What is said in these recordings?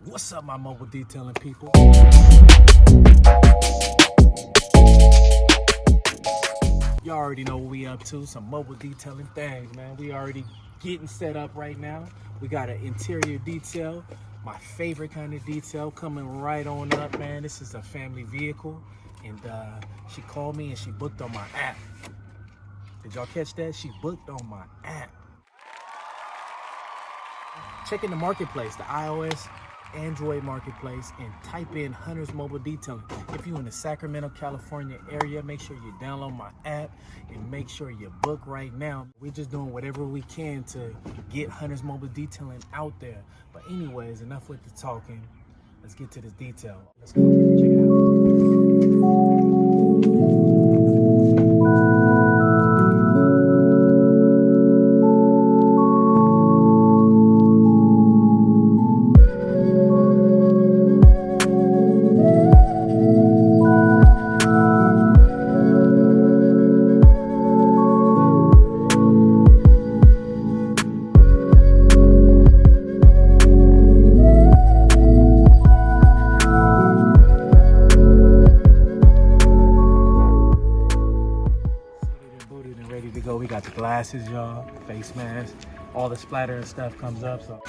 What's up, my mobile detailing people? Y'all already know what we up to, some mobile detailing things, man. We already getting set up right now. We got an interior detail, my favorite kind of detail, coming right on up, man. This is a family vehicle, and she called me and she booked on my app. Did y'all catch that? She booked on my app. Check in the marketplace, the iOS, Android marketplace, and type in Hunter's Mobile Detailing. If you're in the Sacramento, California area, make sure you download my app and make sure you book right now. We're just doing whatever we can to get Hunter's Mobile Detailing out there. But anyways, enough with the talking. Let's get to this detail. Let's go. Check it out. Booted and ready to go. We got the glasses, y'all, face mask, all the splatter and stuff comes up. So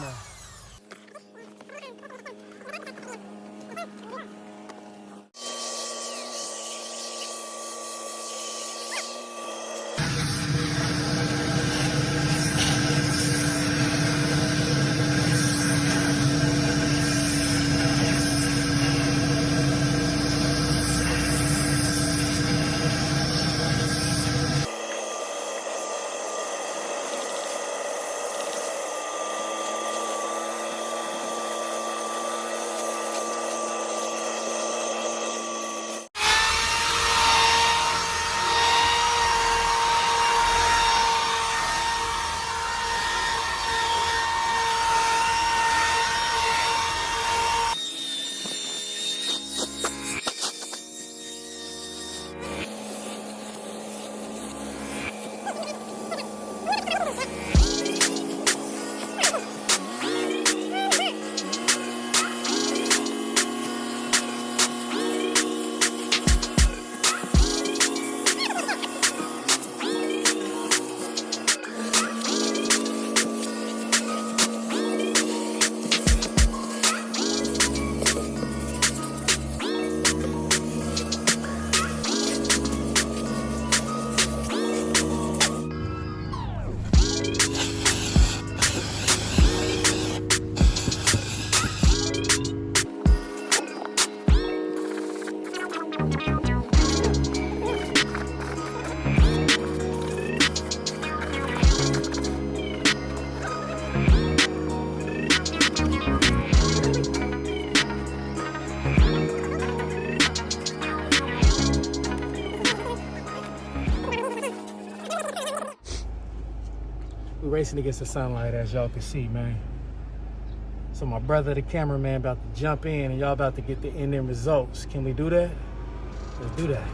camera. We're racing against the sunlight, as y'all can see, man. So my brother, the cameraman, about to jump in, and y'all about to get the ending results. Can we do that? Let's do that.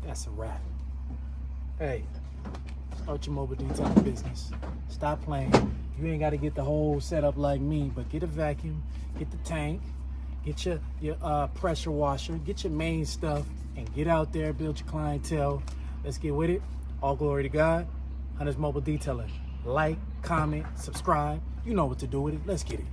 That's a wrap. Hey, start your mobile detailing business. Stop playing. You ain't got to get the whole setup like me, but get a vacuum, get the tank, get your pressure washer, get your main stuff, and get out there, build your clientele. Let's get with it. All glory to God. Hunter's Mobile Detailing. Like, comment, subscribe. You know what to do with it. Let's get it.